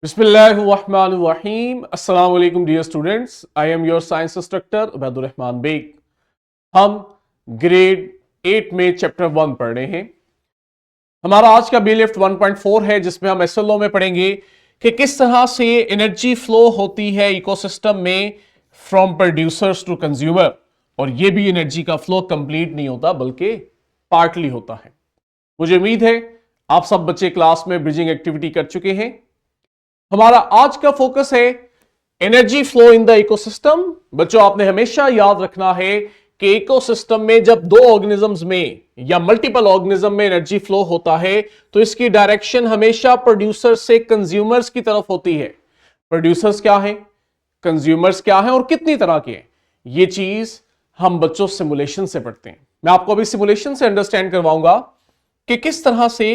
बिस्मिल्लाहिर्रहमानिर्रहीम। अस्सलाम वालेकुम dear students, I am your science instructor Ubaidur Rahman Baig. हम ग्रेड 8 में चैप्टर 1 पढ़ रहे हैं। हमारा आज का बी लिफ्ट 1.4 है, जिसमें हम एसएलओ में पढ़ेंगे कि किस तरह से एनर्जी फ्लो होती है इकोसिस्टम में फ्रॉम प्रोड्यूसर्स टू कंज्यूमर। और यह भी एनर्जी का फ्लो कंप्लीट नहीं होता बल्कि पार्टली होता है। मुझे उम्मीद है आप सब बच्चे क्लास में ब्रिजिंग एक्टिविटी कर चुके हैं। हमारा आज का फोकस है energy flow in the ecosystem. बच्चों, आपने हमेशा याद रखना है कि इकोसिस्टम में जब दो ऑर्गेनिजम्स में या मल्टीपल ऑर्गेनिज्म में एनर्जी फ्लो होता है तो इसकी डायरेक्शन हमेशा प्रोड्यूसर से कंज्यूमर्स की तरफ होती है। प्रोड्यूसर्स क्या है, कंज्यूमर्स क्या है और कितनी तरह के हैं, ये चीज हम बच्चों सिमुलेशन से पढ़ते हैं। मैं आपको अभी सिमुलेशन से अंडरस्टैंड करवाऊंगा कि किस तरह से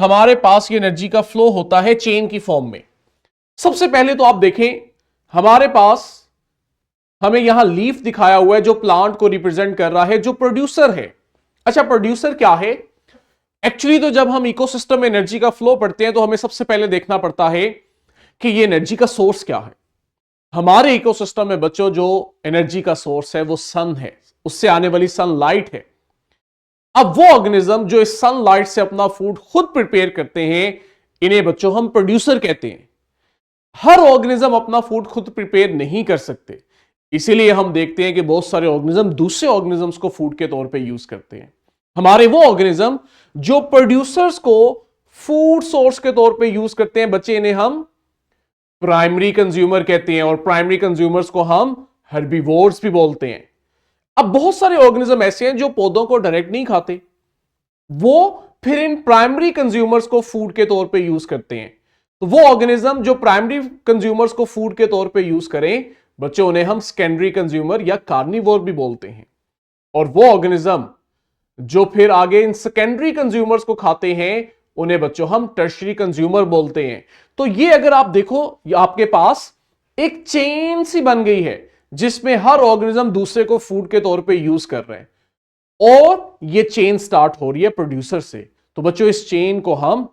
हमारे पास ये एनर्जी का फ्लो होता है चेन की फॉर्म में। सबसे पहले तो आप देखें, हमारे पास हमें यहां लीफ दिखाया हुआ है जो प्लांट को रिप्रेजेंट कर रहा है, जो प्रोड्यूसर है। अच्छा, प्रोड्यूसर क्या है? एक्चुअली तो जब हम इकोसिस्टम में एनर्जी का फ्लो पढ़ते हैं तो हमें सबसे पहले देखना पड़ता है कि ये एनर्जी का सोर्स क्या है। हमारे इकोसिस्टम में बच्चों जो एनर्जी का सोर्स है वो सन है, उससे आने वाली सनलाइट है। अब वो ऑर्गेनिज्म जो इस सनलाइट से अपना फूड खुद प्रिपेयर करते हैं, इन्हें बच्चों हम प्रोड्यूसर कहते हैं। हर ऑर्गेनिज्म अपना फूड खुद प्रिपेयर नहीं कर सकते, इसीलिए हम देखते हैं कि बहुत सारे ऑर्गेनिज्म दूसरे ऑर्गेनिजम्स को फूड के तौर पे यूज करते हैं। हमारे वो ऑर्गेनिज्म जो प्रोड्यूसर्स को फूड सोर्स के तौर पे यूज करते हैं बच्चे, इन्हें हम प्राइमरी कंज्यूमर कहते हैं। और प्राइमरी कंज्यूमर्स को हम हर्बीवोर्स भी बोलते हैं। अब बहुत सारे ऑर्गेनिज्म ऐसे हैं जो पौधों को डायरेक्ट नहीं खाते, वो फिर इन प्राइमरी कंज्यूमर्स को फूड के तौर पे यूज करते हैं। तो वो ऑर्गेनिज्म जो प्राइमरी कंज्यूमर्स को फूड के तौर पे यूज करें बच्चों, उन्हें हम सेकेंडरी कंज्यूमर या कार्निवोर भी बोलते हैं। और वो ऑर्गेनिज्म जो फिर आगे इन सेकेंडरी कंज्यूमर्स को खाते हैं उन्हें बच्चों हम टर्शरी कंज्यूमर बोलते हैं। तो ये अगर आप देखो, आपके पास एक चेन सी बन गई है जिसमें हर ऑर्गेनिज्म दूसरे को फूड के तौर पे यूज कर रहे हैं और ये चेन स्टार्ट हो रही है प्रोड्यूसर से। तो बच्चों, इस चेन को हम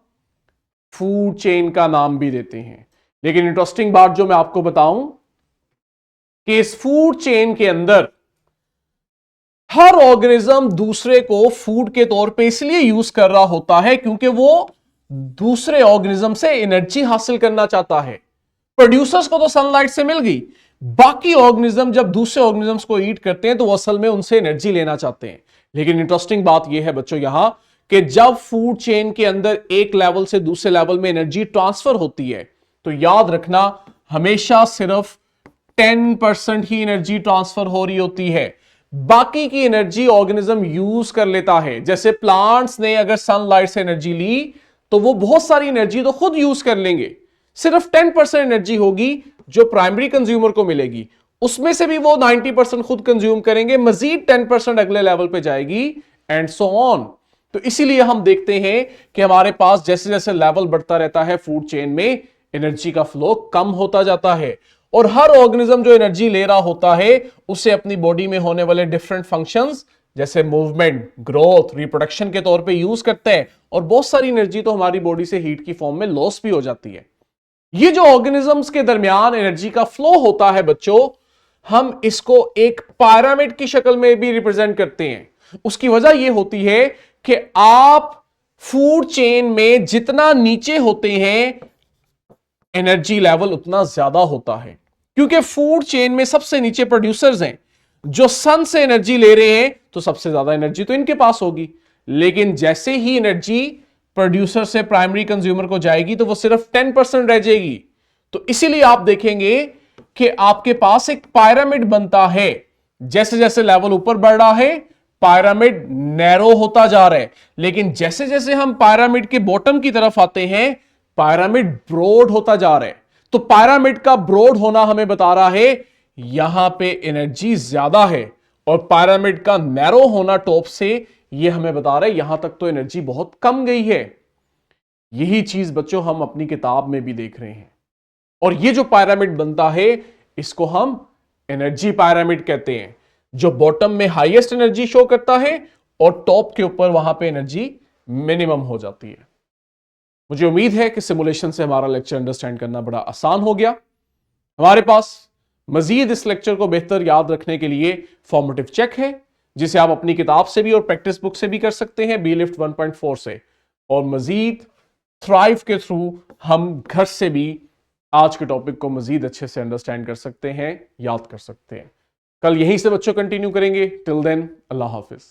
फूड चेन का नाम भी देते हैं। लेकिन इंटरेस्टिंग बात जो मैं आपको बताऊं कि इस फूड चेन के अंदर हर ऑर्गेनिज्म दूसरे को फूड के तौर पे इसलिए यूज कर रहा होता है क्योंकि वो दूसरे ऑर्गेनिज्म से एनर्जी हासिल करना चाहता है। प्रोड्यूसर्स को तो सनलाइट से मिल गई, बाकी ऑर्गेनिज्म जब दूसरे ऑर्गेनिजम्स को ईट करते हैं तो वो असल में उनसे एनर्जी लेना चाहते हैं। लेकिन इंटरेस्टिंग बात यह है बच्चों यहां कि जब फूड चेन के अंदर एक लेवल से दूसरे लेवल में एनर्जी ट्रांसफर होती है तो याद रखना हमेशा सिर्फ 10% ही एनर्जी ट्रांसफर हो रही होती है, बाकी की एनर्जी ऑर्गेनिज्म यूज कर लेता है। जैसे प्लांट्स ने अगर सनलाइट से एनर्जी ली तो वो बहुत सारी एनर्जी तो खुद यूज कर लेंगे, सिर्फ 10% एनर्जी होगी जो प्राइमरी कंज्यूमर को मिलेगी, उसमें से भी वो 90% खुद कंज्यूम करेंगे, मजीद 10% अगले लेवल पे जाएगी एंड सो ऑन। तो इसीलिए हम देखते हैं कि हमारे पास जैसे जैसे लेवल बढ़ता रहता है फूड चेन में एनर्जी का फ्लो कम होता जाता है। और हर ऑर्गेनिज्म जो एनर्जी ले रहा होता है उसे अपनी बॉडी में होने वाले डिफरेंट फंक्शंस जैसे मूवमेंट, ग्रोथ, रिप्रोडक्शन के तौर पे यूज करते हैं। और बहुत सारी एनर्जी तो हमारी बॉडी से हीट की फॉर्म में लॉस भी हो जाती है। ये जो ऑर्गेनिजम्स के दरमियान एनर्जी का फ्लो होता है बच्चों, हम इसको एक पिरामिड की शक्ल में भी रिप्रेजेंट करते हैं। उसकी वजह यह होती है कि आप फूड चेन में जितना नीचे होते हैं एनर्जी लेवल उतना ज्यादा होता है, क्योंकि फूड चेन में सबसे नीचे प्रोड्यूसर्स हैं जो सन से एनर्जी ले रहे हैं, तो सबसे ज्यादा एनर्जी तो इनके पास होगी। लेकिन जैसे ही एनर्जी प्रोड्यूसर से प्राइमरी कंज्यूमर को जाएगी तो वो सिर्फ 10% रह जाएगी। तो इसीलिए आप देखेंगे कि आपके पास एक पिरामिड बनता है। जैसे जैसे लेवल ऊपर बढ़ रहा है पिरामिड नैरो होता जा रहा है, लेकिन जैसे जैसे हम पिरामिड के बॉटम की तरफ आते हैं पिरामिड ब्रॉड होता जा रहा है। तो पिरामिड का ब्रॉड होना हमें बता रहा है यहां पे एनर्जी ज्यादा है, और पिरामिड का नैरो होना टॉप से यह हमें बता रहा है यहां तक तो एनर्जी बहुत कम गई है। यही चीज बच्चों हम अपनी किताब में भी देख रहे हैं। और यह जो पिरामिड बनता है इसको हम एनर्जी पिरामिड कहते हैं, जो बॉटम में हाईएस्ट एनर्जी शो करता है और टॉप के ऊपर वहां पे एनर्जी मिनिमम हो जाती है। मुझे उम्मीद है कि सिमुलेशन से हमारा लेक्चर अंडरस्टैंड करना बड़ा आसान हो गया। हमारे पास मजीद इस लेक्चर को बेहतर याद रखने के लिए फॉर्मेटिव चेक है, जिसे आप अपनी किताब से भी और प्रैक्टिस बुक से भी कर सकते हैं, बी लिफ्ट 1.4 से। और मजीद थ्राइव के थ्रू हम घर से भी आज के टॉपिक को मजीद अच्छे से अंडरस्टैंड कर सकते हैं, याद कर सकते हैं। कल यहीं से बच्चों कंटिन्यू करेंगे। टिल देन, अल्लाह हाफिज।